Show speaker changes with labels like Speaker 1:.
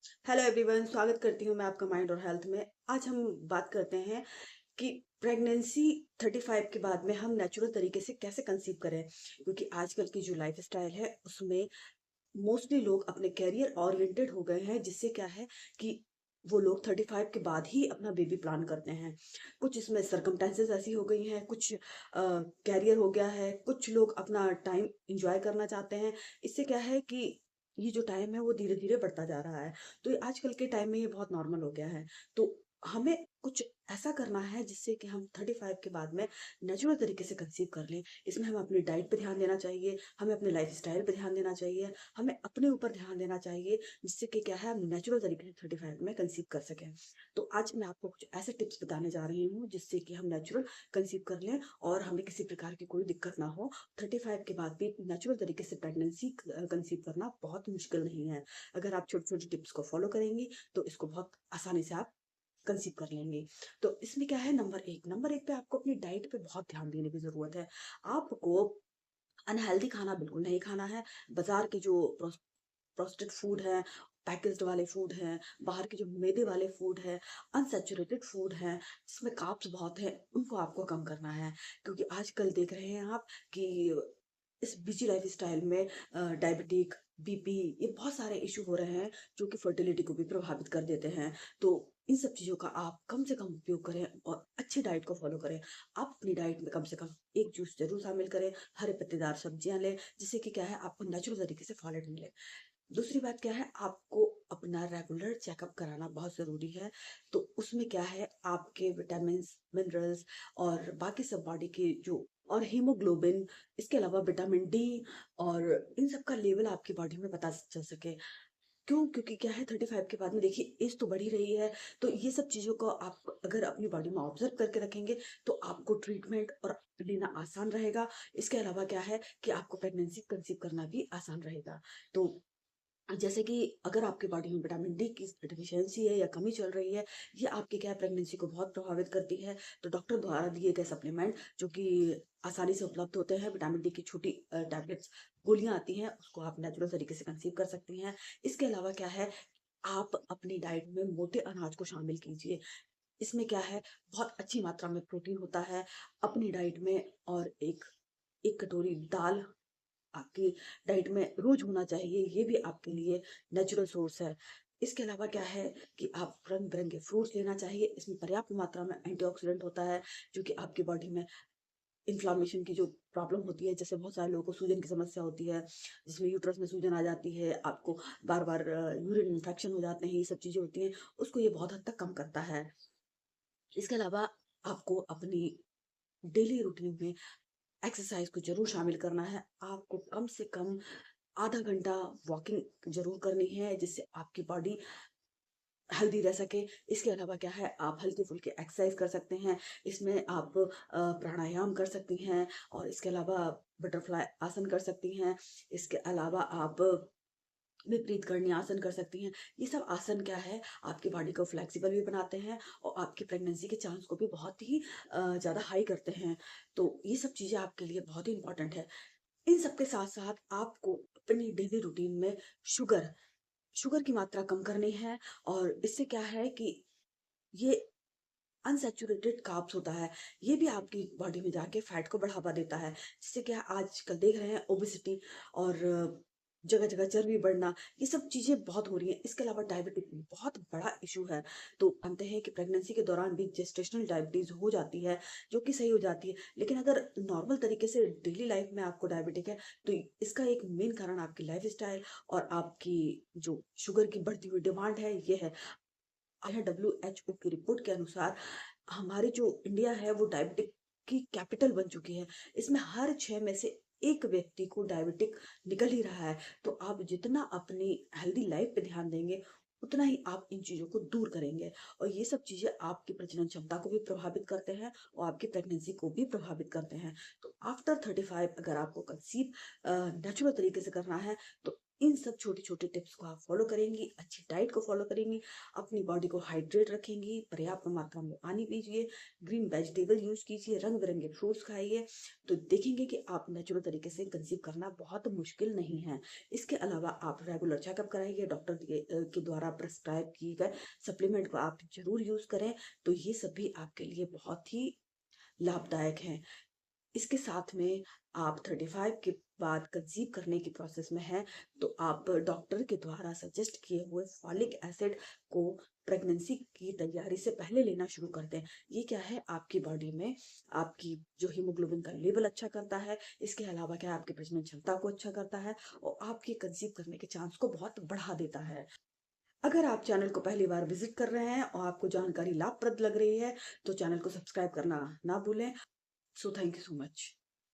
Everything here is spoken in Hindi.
Speaker 1: हेलो एवरीवन, स्वागत करती हूँ मैं आपका माइंड और हेल्थ में। आज हम बात करते हैं कि प्रेगनेंसी 35 के बाद में हम नेचुरल तरीके से कैसे कंसीव करें, क्योंकि आजकल की जो लाइफ स्टाइल है उसमें मोस्टली लोग अपने कैरियर ओरिएंटेड हो गए हैं, जिससे क्या है कि वो लोग 35 के बाद ही अपना बेबी प्लान करते हैं। कुछ इसमें सरकमटेंसेस ऐसी हो गई हैं, कुछ कैरियर हो गया है, कुछ लोग अपना टाइम इंजॉय करना चाहते हैं। इससे क्या है कि ये जो टाइम है वो धीरे धीरे बढ़ता जा रहा है। तो ये आजकल के टाइम में ये बहुत नॉर्मल हो गया है। तो हमें कुछ ऐसा करना है जिससे कि हम 35 के बाद में नेचुरल तरीके से कंसीव कर लें। इसमें हमें अपनी डाइट पे ध्यान देना चाहिए, हमें अपने लाइफस्टाइल पे ध्यान देना चाहिए, हमें अपने ऊपर ध्यान देना चाहिए, जिससे कि क्या है हम नेचुरल तरीके से 35 में कंसीव कर सकें। तो आज मैं आपको कुछ ऐसे टिप्स बताने जा रही हूँ जिससे कि हम नेचुरल कंसीव कर लें और हमें किसी प्रकार की कोई दिक्कत ना हो। 35 के बाद भी नेचुरल तरीके से प्रेगनेंसी कंसीव करना बहुत मुश्किल नहीं है। अगर आप छोटी छोटी टिप्स को फॉलो करेंगी तो इसको बहुत आसानी से आप कंसीव कर लेंगे। तो इसमें क्या है, नंबर एक पे आपको अपनी डाइट पे बहुत ध्यान देने की जरूरत है। आपको अनहेल्दी खाना बिल्कुल नहीं खाना है। बाजार के जो प्रोसेस्ड फूड है, पैकेज्ड वाले फूड हैं, बाहर के जो मैदे वाले फूड है, अनसैचुरेटेड फूड है, जिसमें कार्ब्स बहुत है, उनको आपको कम करना है। क्योंकि आजकल देख रहे हैं आप कि इस बिजी लाइफ स्टाइल में डायबिटिक, बीपी, ये बहुत सारे इशू हो रहे हैं जो कि फर्टिलिटी को भी प्रभावित कर देते हैं। तो इन सब चीज़ों का आप कम से कम उपयोग करें और अच्छी डाइट को फॉलो करें। आप अपनी डाइट में कम से कम एक जूस जरूर शामिल करें, हरे पत्तेदार सब्जियां लें, जिससे कि क्या है आपको नेचुरल तरीके से फॉलेट मिले। दूसरी बात क्या है, आपको अपना रेगुलर चेकअप कराना बहुत ज़रूरी है। तो उसमें क्या है, आपके विटामिन्स, मिनरल्स और बाकी सब बॉडी के जो और हीमोग्लोबिन, इसके अलावा विटामिन डी और इन सब का लेवल आपकी बॉडी में पता चल सके। क्यों? क्योंकि क्या है, 35 के बाद में देखिए एज तो बढ़ ही रही है, तो ये सब चीज़ों को आप अगर अपनी बॉडी में ऑब्जर्व करके रखेंगे तो आपको ट्रीटमेंट और लेना आसान रहेगा। इसके अलावा क्या है कि आपको प्रेगनेंसी कंसीव करना भी आसान रहेगा। तो जैसे कि अगर आपकी बॉडी में विटामिन डी की डिफिशियंसी है या कमी चल रही है, ये आपकी क्या है प्रेगनेंसी को बहुत प्रभावित करती है। तो डॉक्टर द्वारा दिए गए सप्लीमेंट जो कि आसानी से उपलब्ध होते हैं, विटामिन डी की छोटी टैबलेट्स, गोलियां आती हैं, उसको आप नेचुरल तरीके से कंसीव कर सकती हैं। इसके अलावा क्या है, आप अपनी डाइट में मोटे अनाज को शामिल कीजिए। इसमें क्या है, बहुत अच्छी मात्रा में प्रोटीन होता है अपनी डाइट में। और एक एक कटोरी दाल आपकी डाइट में रोज होना चाहिए, ये भी आपके लिए नेचुरल सोर्स है। इसके अलावा क्या है कि आप रंग बिरंगे फ्रूट्स लेना चाहिए, इसमें पर्याप्त मात्रा में एंटीऑक्सीडेंट होता है, जो कि आपकी बॉडी में इन्फ्लामेशन की जो प्रॉब्लम होती है, जैसे बहुत सारे लोगों को सूजन की समस्या होती है, जिसमें यूट्रस में सूजन आ जाती है, आपको बार बार यूरिन इन्फेक्शन हो जाते हैं, ये सब चीजें होती हैं, उसको ये बहुत हद तक कम करता है। इसके अलावा आपको अपनी डेली रूटीन में एक्सरसाइज को जरूर शामिल करना है। आपको कम से कम आधा घंटा वॉकिंग जरूर करनी है, जिससे आपकी बॉडी हेल्दी रह सके। इसके अलावा क्या है, आप हल्के फुल्के एक्सरसाइज कर सकते हैं। इसमें आप प्राणायाम कर सकती हैं और इसके अलावा बटरफ्लाई आसन कर सकती हैं। इसके अलावा आप विपरीत करणी आसन कर सकती हैं। ये सब आसन क्या है, आपकी बॉडी को फ्लेक्सिबल भी बनाते हैं और आपकी प्रेगनेंसी के चांस को भी बहुत ही ज़्यादा हाई करते हैं। तो ये सब चीज़ें आपके लिए बहुत ही इंपॉर्टेंट है। इन सब के साथ साथ आपको अपनी डेली रूटीन में शुगर शुगर की मात्रा कम करनी है। और इससे क्या है कि ये अनसैचुरेटेड कार्ब्स होता है, ये भी आपकी बॉडी में जाके फैट को बढ़ावा देता है, जिससे क्या आजकल देख रहे हैं ओबेसिटी और जगह जगह चर्बी बढ़ना, ये सब चीजें बहुत हो रही हैं। इसके अलावा डायबिटीज भी बहुत बड़ा इशू है। तो मानते हैं कि प्रेगनेंसी के दौरान भी जेस्टेशनल डायबिटीज हो जाती है, जो कि सही हो जाती है, लेकिन अगर नॉर्मल तरीके से डेली लाइफ में आपको डायबिटिक है तो इसका एक मेन कारण आपकी लाइफ स्टाइल और आपकी जो शुगर की बढ़ती हुई डिमांड है ये है। WHO की रिपोर्ट के अनुसार हमारी जो इंडिया है वो डायबिटिक की कैपिटल बन चुकी है। इसमें हर 6 में से एक व्यक्ति को डायबिटिक निकल ही रहा है। तो आप जितना अपनी हेल्दी लाइफ पे ध्यान देंगे, उतना ही आप इन चीज़ों को दूर करेंगे। और ये सब चीज़ें आपकी प्रजनन क्षमता को भी प्रभावित करते हैं और आपकी प्रेगनेंसी को भी प्रभावित करते हैं। तो आफ्टर 35 अगर आपको कंसीव नेचुरल तरीके से करना है तो इन सब छोटे-छोटे टिप्स को आप फ़ॉलो करेंगी, अच्छी डाइट को फ़ॉलो करेंगी, अपनी बॉडी को हाइड्रेट रखेंगी, पर्याप्त मात्रा में पानी पीजिए, ग्रीन वेजिटेबल यूज़ कीजिए, रंग-बिरंगे फ्रूट्स खाइए, तो देखेंगे कि आप नेचुरल तरीके से कंसीव करना बहुत मुश्किल नहीं है। इसके अलावा आप रेगुलर चेकअप कराइए, डॉक्टर के द्वारा प्रिस्क्राइब किए गए सप्लीमेंट को आप ज़रूर यूज़ करें, तो ये सब भी आपके लिए बहुत ही लाभदायक हैं। इसके साथ में आप 35 के बाद कंसीव करने की प्रोसेस में हैं, तो आप डॉक्टर के द्वारा सजेस्ट किए हुए फॉलिक एसिड को प्रेगनेंसी की तैयारी से पहले लेना शुरू कर दें। ये क्या है, आपकी बॉडी में आपकी जो हीमोग्लोबिन का लेवल अच्छा करता है, इसके अलावा क्या है, आपकी प्रजनन क्षमता को अच्छा करता है और आपके कंसीव करने के चांस को बहुत बढ़ा देता है। अगर आप चैनल को पहली बार विज़िट कर रहे हैं और आपको जानकारी लाभप्रद लग रही है, तो चैनल को सब्सक्राइब करना ना भूलें। So thank you so much.